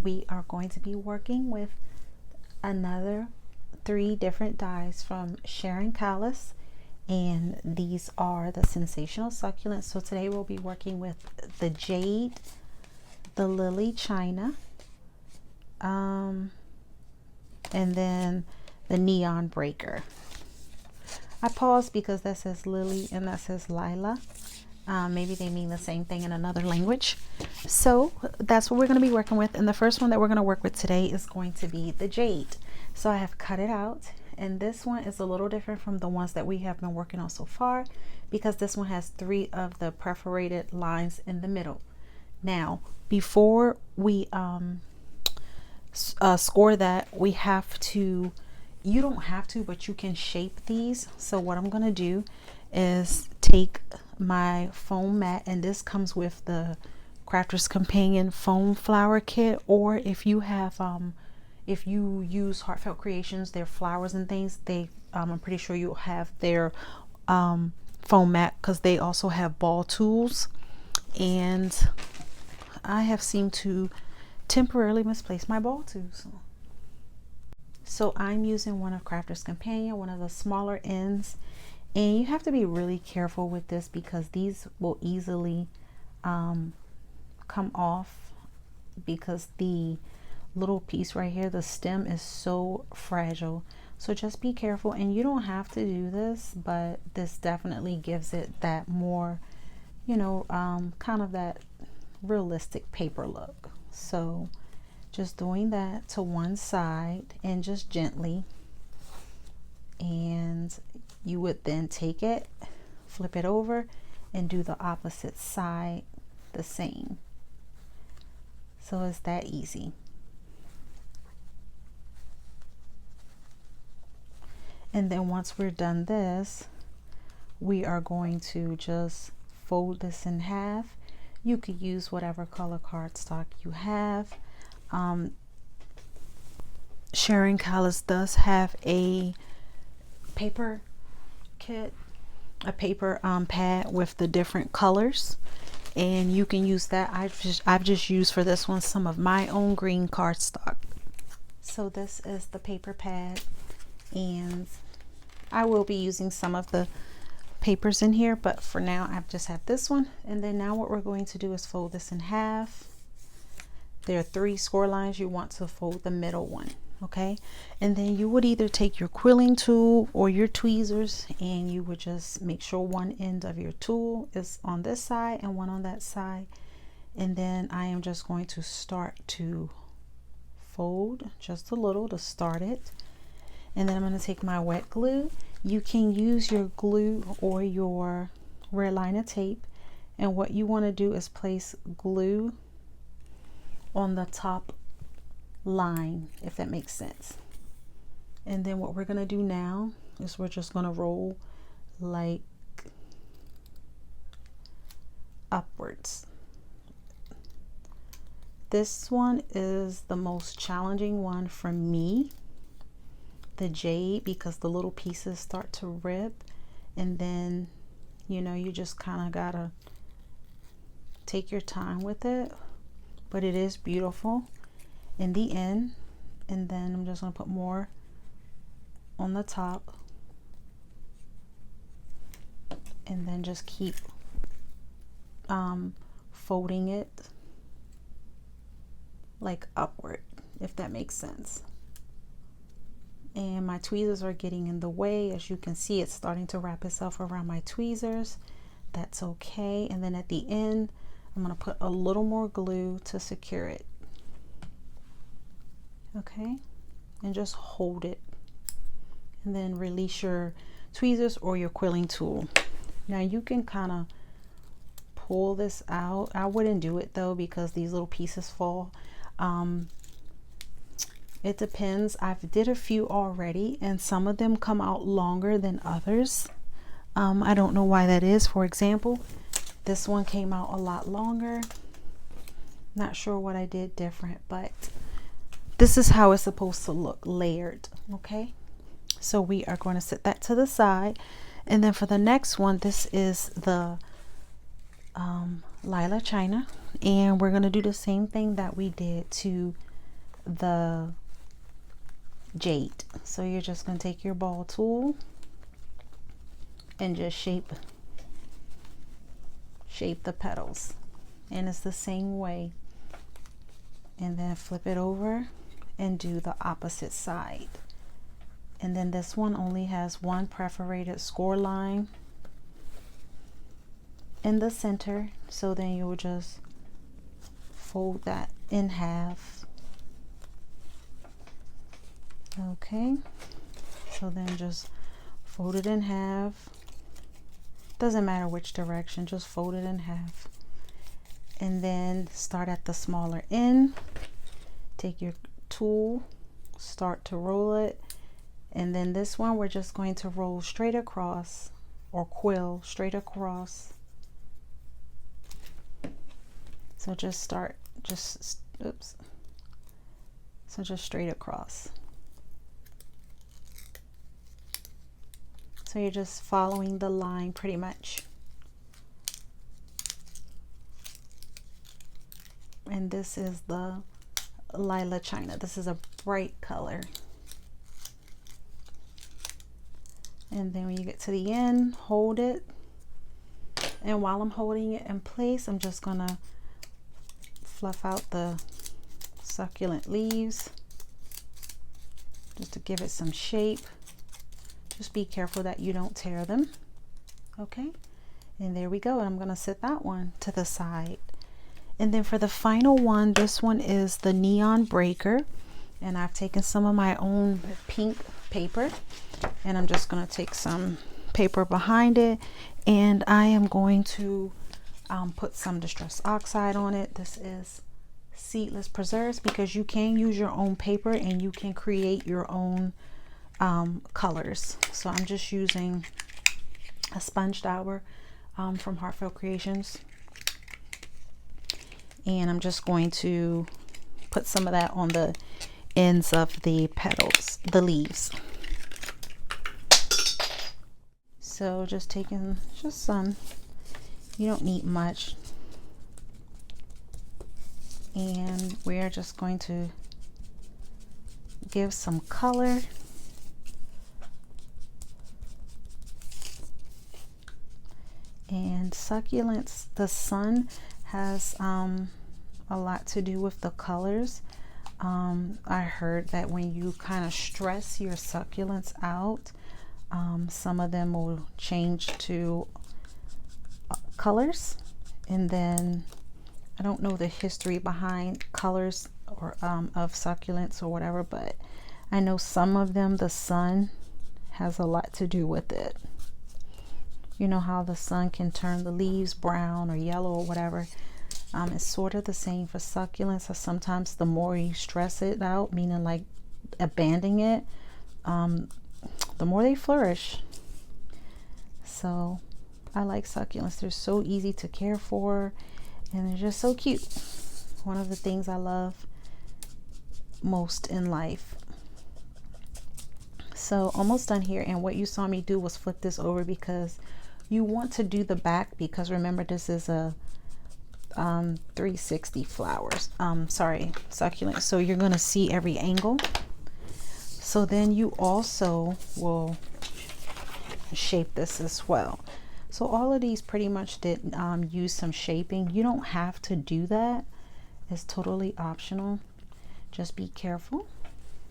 we are going to be working with another 3 different dyes from Sharon Callis, and these are the Sensational Succulents. So today we'll be working with the Jade, the Lila Chyna, and then the Neon Breaker. I paused because that says Lily and that says Lila. Maybe they mean the same thing in another language. So that's what we're going to be working with. And the first one that we're going to work with today is going to be the Jade. So I have cut it out. And this one is a little different from the ones that we have been working on so far, because this one has 3 of the perforated lines in the middle. Now, before we score that, we have to, you don't have to, but you can shape these. So what I'm going to do is take my foam mat, and this comes with the Crafter's Companion foam flower kit, or if you have if you use Heartfelt Creations, their flowers and things, they I'm pretty sure you'll have their foam mat, because they also have ball tools. And I have seemed to temporarily misplace my ball tools, so I'm using one of Crafter's Companion, one of the smaller ends. And you have to be really careful with this, because these will easily come off, because the little piece right here, the stem, is so fragile. So just be careful. And you don't have to do this, but this definitely gives it that more, you know, kind of that realistic paper look. So just doing that to one side, and just gently. And you would then take it, flip it over, and do the opposite side the same. So it's that easy. And then once we're done this, we are going to just fold this in half. You could use whatever color cardstock you have. Sharon Callis does have a paper kit, a paper pad with the different colors, and you can use that. I've just used for this one some of my own green cardstock. So this is the paper pad, and I will be using some of the papers in here, but for now I just have this one. And then now what we're going to do is fold this in half. There are 3 score lines. You want to fold the middle one. Okay, and then you would either take your quilling tool or your tweezers, and you would just make sure one end of your tool is on this side and one on that side. And then I am just going to start to fold just a little to start it. And then I'm going to take my wet glue. You can use your glue or your red liner tape, and what you want to do is place glue on the top line, if that makes sense. And then what we're going to do now is we're just going to roll like upwards. This one is the most challenging one for me, the Jade, because the little pieces start to rip, and then, you know, you just kind of gotta take your time with it, but it is beautiful in the end. And then I'm just going to put more on the top, and then just keep folding it like upward, if that makes sense. And my tweezers are getting in the way. As you can see, it's starting to wrap itself around my tweezers. That's okay. And then at the end, I'm going to put a little more glue to secure it. Okay, and just hold it, and then release your tweezers or your quilling tool. Now you can kind of pull this out. I wouldn't do it though, because these little pieces fall. It depends. I've did a few already, and some of them come out longer than others. I don't know why that is. For example, this one came out a lot longer. Not sure what I did different, but this is how it's supposed to look, layered. Okay, so we are going to set that to the side. And then for the next one, this is the Lila Chyna, and we're going to do the same thing that we did to the jade. So you're just going to take your ball tool and just shape the petals, and it's the same way, and then flip it over and do the opposite side. And then this one only has one perforated score line in the center, so then you will just fold that in half. Okay, so then just fold it in half. Doesn't matter which direction, just fold it in half, and then start at the smaller end. Take your tool, start to roll it, and then this one we're just going to roll straight across, or quill straight across. So just start, oops, so just straight across. So you're just following the line pretty much. And this is the Lila Chyna. This is a bright color. And then when you get to the end, hold it. And while I'm holding it in place, I'm just gonna fluff out the succulent leaves just to give it some shape. Just be careful that you don't tear them. Okay, and there we go. And I'm going to set that one to the side. And then for the final one, this one is the Neon Breaker, and I've taken some of my own pink paper, and I'm just going to take some paper behind it, and I am going to put some Distress Oxide on it. This is Seedless Preserves, because you can use your own paper and you can create your own colors. So I'm just using a sponge dauber from Heartfelt Creations, and I'm just going to put some of that on the ends of the petals, the leaves. So just taking just some, you don't need much, and we're just going to give some color. And succulents, the sun has a lot to do with the colors. I heard that when you kind of stress your succulents out, some of them will change to colors. And then I don't know the history behind colors or of succulents or whatever, but I know some of them, the sun has a lot to do with it. You know how the sun can turn the leaves brown or yellow or whatever. It's sort of the same for succulents. So sometimes the more you stress it out, meaning like abandoning it, the more they flourish. So I like succulents. They're so easy to care for, and they're just so cute. One of the things I love most in life. So almost done here, and what you saw me do was flip this over because you want to do the back, because remember this is a 360 flowers, succulent, so you're going to see every angle. So then you also will shape this as well. So all of these pretty much did use some shaping. You don't have to do that. It's totally optional. Just be careful.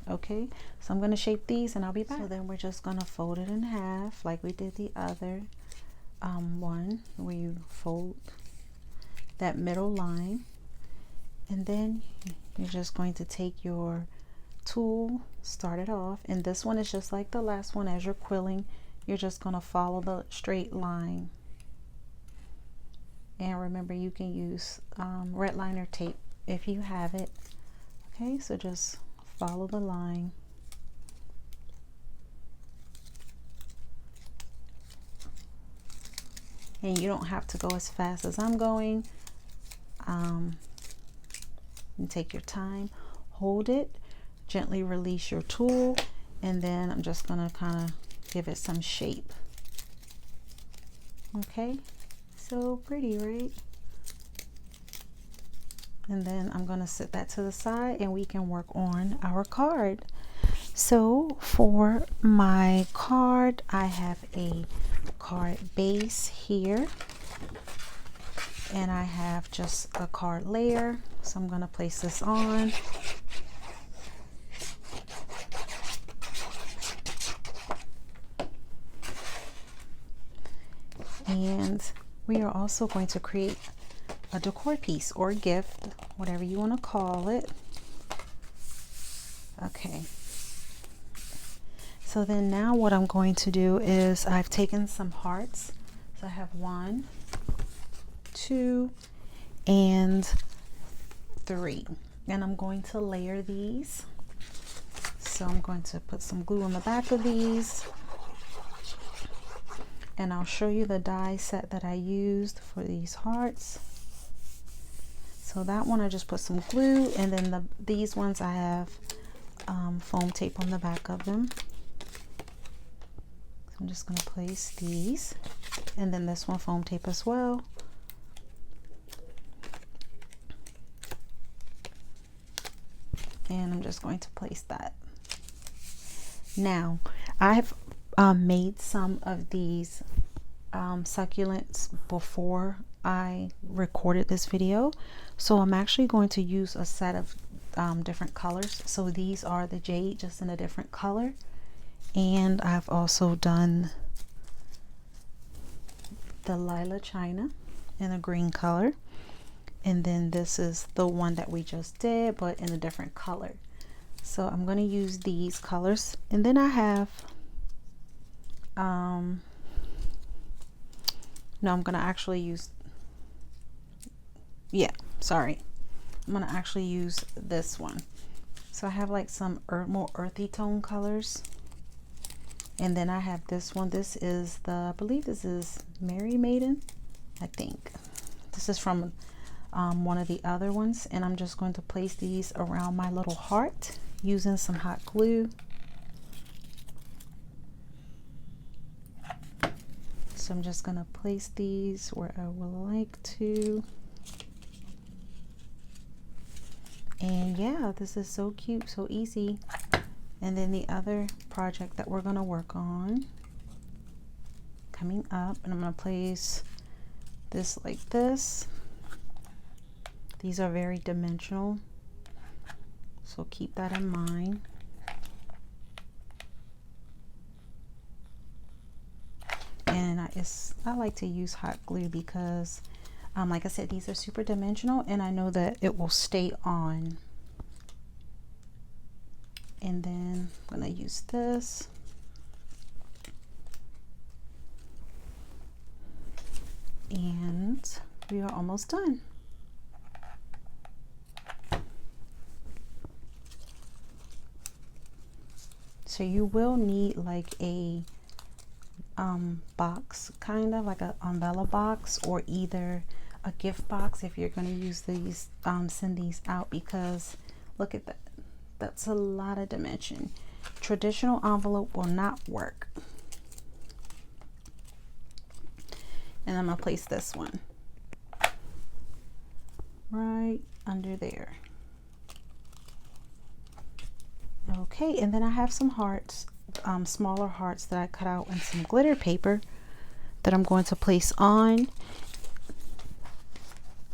Okay, so I'm going to shape these and I'll be back. So then we're just going to fold it in half like we did the other one, where you fold that middle line, and then you're just going to take your tool, start it off, and this one is just like the last one. As you're quilling, you're just going to follow the straight line, and remember you can use red liner tape if you have it. Okay, so just follow the line. And you don't have to go as fast as I'm going. And take your time, hold it, gently release your tool, and then I'm just going to kind of give it some shape. Okay, so pretty, right? And then I'm going to set that to the side and we can work on our card. So for my card, I have a card base here. And I have just a card layer. So I'm going to place this on. And we are also going to create a decor piece or gift, whatever you want to call it. Okay. So then now what I'm going to do is I've taken some hearts. So I have 1, 2, and 3. And I'm going to layer these. So I'm going to put some glue on the back of these. And I'll show you the die set that I used for these hearts. So that one I just put some glue, and then these ones I have foam tape on the back of them. So I'm just going to place these, and then this one foam tape as well. And I'm just going to place that. Now I've made some of these succulents before I recorded this video, so I'm actually going to use a set of different colors. So these are the Jade, just in a different color, and I've also done the Lila Chyna in a green color, and then this is the one that we just did but in a different color. So I'm going to use these colors, and then I have no, I'm going to actually use, I'm going to actually use this one. So I have like some more earthy tone colors, and then I have this one. This is I believe this is Mary Maiden, I think. This is from one of the other ones, and I'm just going to place these around my little heart using some hot glue. So I'm just going to place these where I would like to. And yeah, this is so cute, so easy. And then the other project that we're going to work on coming up, and I'm going to place this like this. These are very dimensional, so keep that in mind. And I like to use hot glue because like I said, these are super dimensional, and I know that it will stay on. And then I'm going to use this. And we are almost done. So you will need like a box, kind of like an umbrella box, or either a gift box if you're going to use these, send these out, because look at that. That's a lot of dimension. Traditional envelope will not work. And I'm going to place this one right under there. Okay, and then I have some hearts, smaller hearts that I cut out in some glitter paper that I'm going to place on.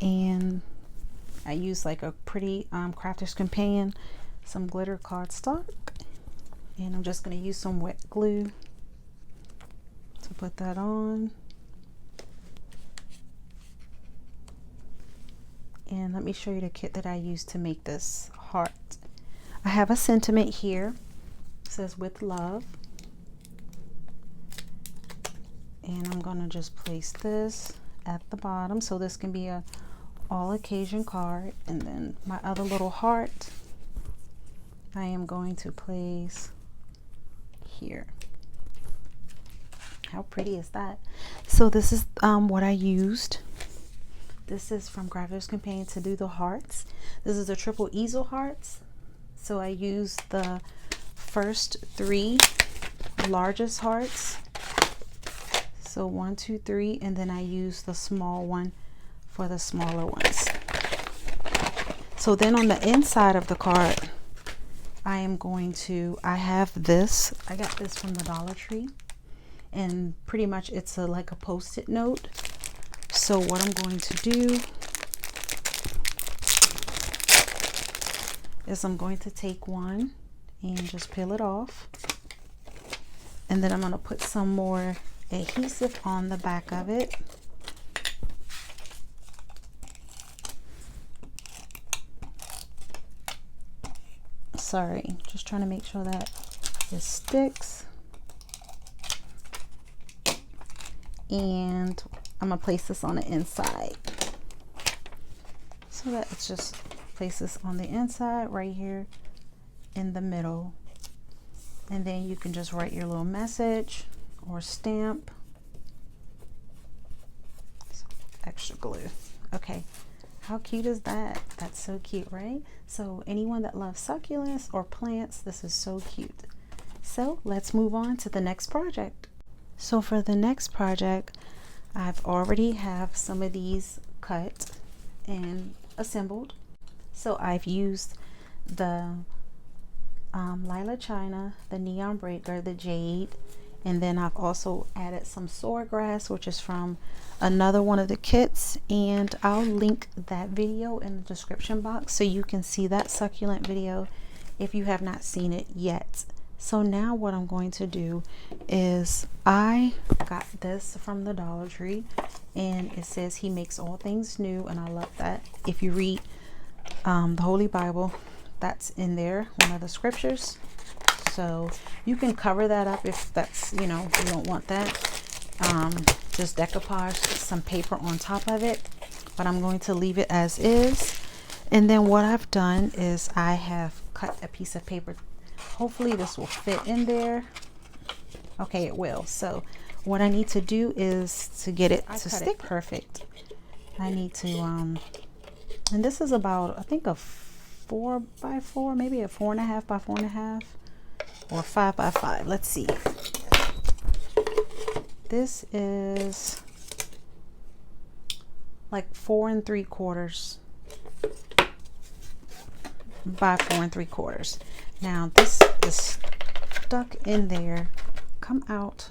And I use like a pretty crafter's companion, some glitter cardstock, and I'm just going to use some wet glue to put that on. And let me show you the kit that I used to make this heart. I have a sentiment here. It says "with love," and I'm going to just place this at the bottom, so this can be a all occasion card. And then my other little heart I am going to place here. How pretty is that? So this is what I used. This is from Crafter's Companion to do the hearts. This is a triple easel hearts. So I used the first 3 largest hearts. So 1, 2, 3, and then I used the small one for the smaller ones. So then on the inside of the card, I have this. I got this from the Dollar Tree, and pretty much it's like a post-it note. So what I'm going to do is I'm going to take one and just peel it off, and then I'm going to put some more adhesive on the back of it. Sorry, just trying to make sure that it sticks. And I'm gonna place this on the inside, so that it's just place this on the inside right here in the middle, and then you can just write your little message or stamp. Extra glue. Okay, how cute is that? That's so cute, right? So anyone that loves succulents or plants, this is so cute. So let's move on to the next project. So for the next project, I've already have some of these cut and assembled. So I've used the Lila Chyna, the Neon Breaker, the Jade, and then I've also added some swordgrass, which is from another one of the kits, and I'll link that video in the description box so you can see that succulent video if you have not seen it yet. So now what I'm going to do is, I got this from the Dollar Tree, and it says he makes all things new, and I love that. If you read the Holy Bible, that's in there, one of the scriptures. So you can cover that up if that's, you know, you don't want that. Just decoupage some paper on top of it, but I'm going to leave it as is. And then what I've done is I have cut a piece of paper. Hopefully this will fit in there. Okay, it will. So what I need to do is to get it to stick perfect. I need to and this is about, I think, a 4x4, maybe a 4.5 by 4.5, or 5x5. Let's see. This is like 4 3/4 by 4 3/4. Now this is stuck in there. Come out.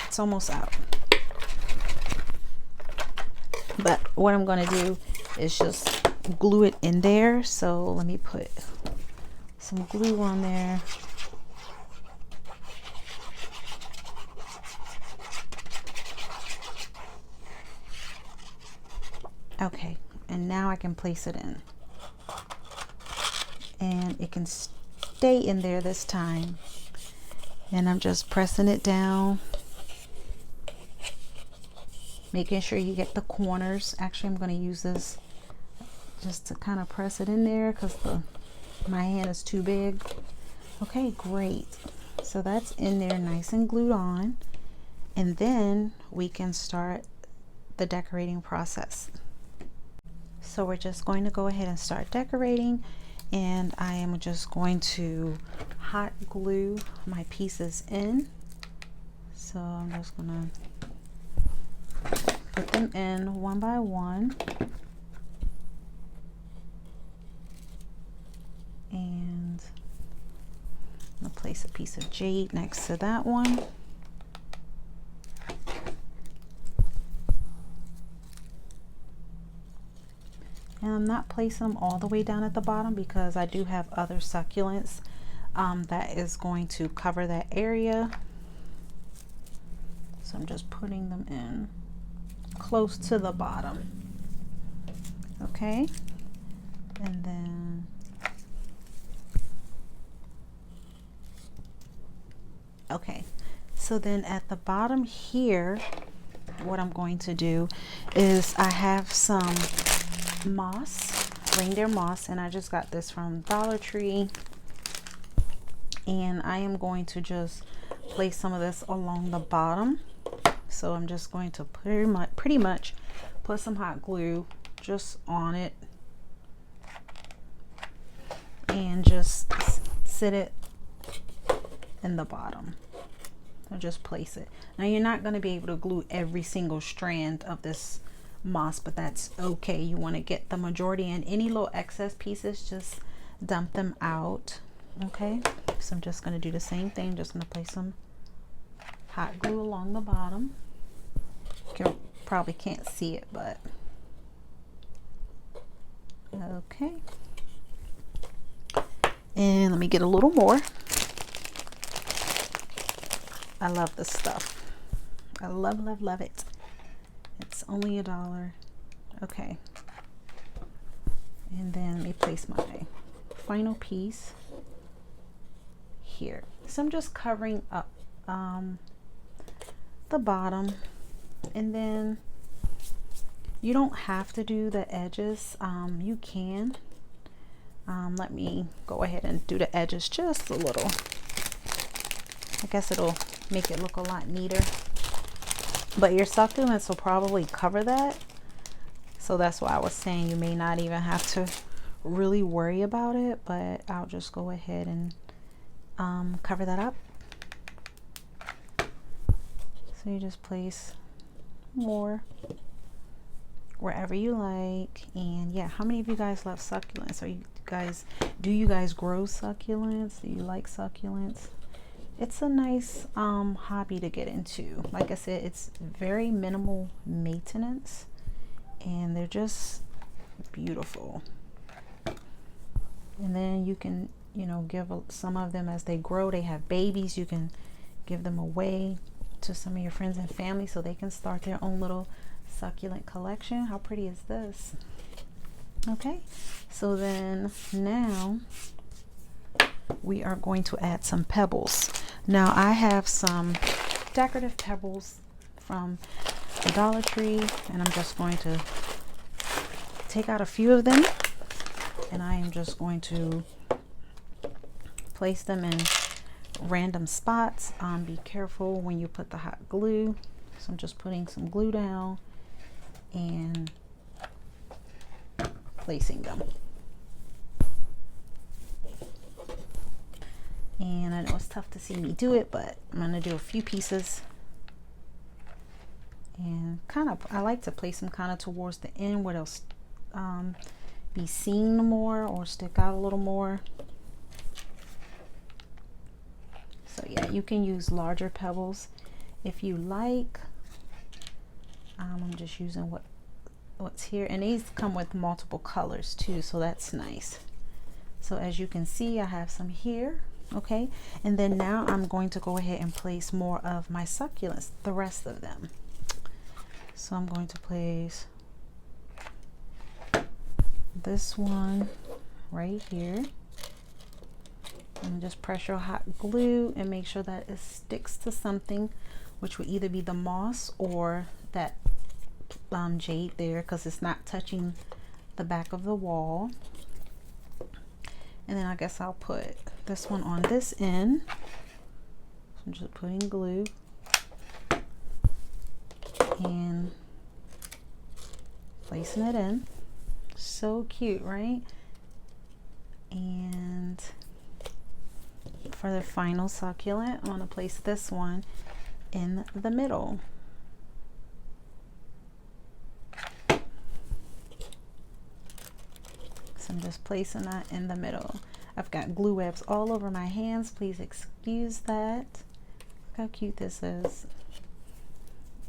It's almost out. But what I'm going to do is just glue it in there. So let me put some glue on there. Okay, and now I can place it in, and it can stay in there this time. And I'm just pressing it down, making sure you get the corners. Actually, I'm going to use this just to kind of press it in there because my hand is too big. Okay, great. So that's in there nice and glued on, and then we can start the decorating process. So we're just going to go ahead and start decorating, and I am just going to hot glue my pieces in. So I'm just gonna put them in one by one, and I'm gonna place a piece of jade next to that one. And I'm not placing them all the way down at the bottom because I do have other succulents that is going to cover that area. So I'm just putting them in close to the bottom. Okay, and then okay, so then at the bottom here, what I'm going to do is I have some moss, reindeer moss, and I just got this from Dollar Tree, and I am going to just place some of this along the bottom. So I'm just going to pretty much put some hot glue just on it and just sit it in the bottom. So just place it. Now you're not going to be able to glue every single strand of this moss, but that's okay. You want to get the majority, and any little excess pieces, just dump them out. Okay, so I'm just going to do the same thing. Just going to place some hot glue along the bottom. You probably can't see it, but okay. And let me get a little more. I love this stuff. I love it. It's only $1. Okay. And then let me place my final piece here. So I'm just covering up the bottom, and then you don't have to do the edges. You can. Let me go ahead and do the edges just a little. I guess it'll make it look a lot neater, but your succulents will probably cover that. So that's why I was saying you may not even have to really worry about it, but I'll just go ahead and cover that up. So you just place more wherever you like. And yeah, how many of you guys love succulents? Do you guys grow succulents? Do you like succulents? It's a nice hobby to get into. Like I said, it's very minimal maintenance, and they're just beautiful. And then you can, you know, give some of them as they grow. They have babies. You can give them away to some of your friends and family so they can start their own little succulent collection. How pretty is this? Okay, so then now we are going to add some pebbles. Now I have some decorative pebbles from the Dollar Tree, and I'm just going to take out a few of them, and I am just going to place them in random spots. Be careful when you put the hot glue. So I'm just putting some glue down and placing them. And I know it's tough to see me do it, but I'm going to do a few pieces. And I like to place them kind of towards the end where they'll be seen more or stick out a little more. So yeah, you can use larger pebbles if you like. I'm just using what's here, and these come with multiple colors too, so that's nice. So as you can see, I have some here. Okay, and then now I'm going to go ahead and place more of my succulents, the rest of them. So I'm going to place this one right here, and just pressure hot glue and make sure that it sticks to something, which would either be the moss or that jade there, because it's not touching the back of the wall. And then I guess I'll put this one on this end. So I'm just putting glue and placing it in. So cute, right? And for the final succulent, I'm going to place this one in the middle. So I'm just placing that in the middle. I've got glue webs all over my hands. Please excuse that. Look how cute this is.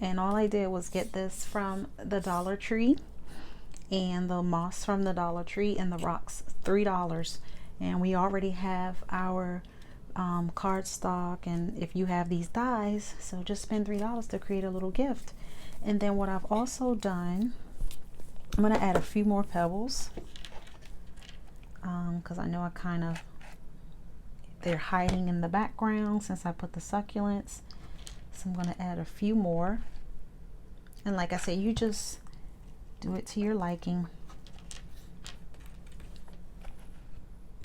And all I did was get this from the Dollar Tree, and the moss from the Dollar Tree, and the rocks, $3. And we already have our cardstock, and if you have these dies, so just spend $3 to create a little gift. And then what I've also done, I'm going to add a few more pebbles, because I know they're hiding in the background since I put the succulents. So I'm going to add a few more, and like I said, you just do it to your liking,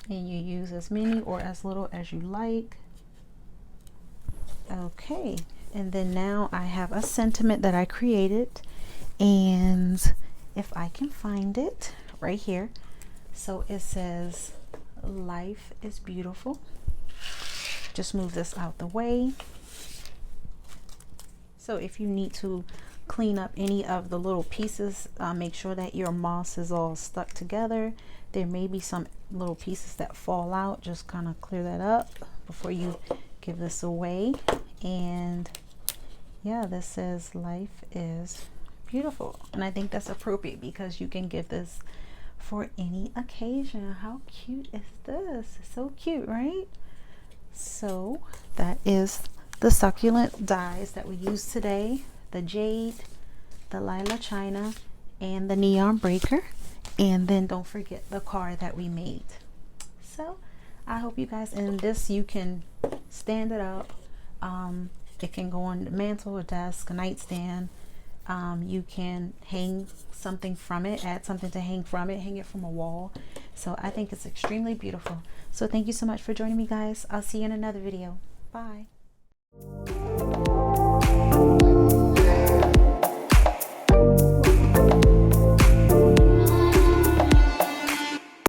and you use as many or as little as you like. Okay, and then now I have a sentiment that I created, and if I can find it right here. So it says, "Life is beautiful." Just move this out the way. So if you need to clean up any of the little pieces. Make sure that your moss is all stuck together. There may be some little pieces that fall out. Just kind of clear that up before you give this away. And yeah, this says life is beautiful, and I think that's appropriate because you can give this for any occasion. How cute is this? It's so cute, right? So that is the succulent dies that we used today: the Jade, the Lila Chyna, and the Neon Breaker. And then don't forget the card that we made. So I hope you guys, and this you can stand it up. It can go on the mantle, a desk, a nightstand. You can hang something from it, add something to hang from it, hang it from a wall. So I think it's extremely beautiful. So thank you so much for joining me, guys. I'll see you in another video. Bye.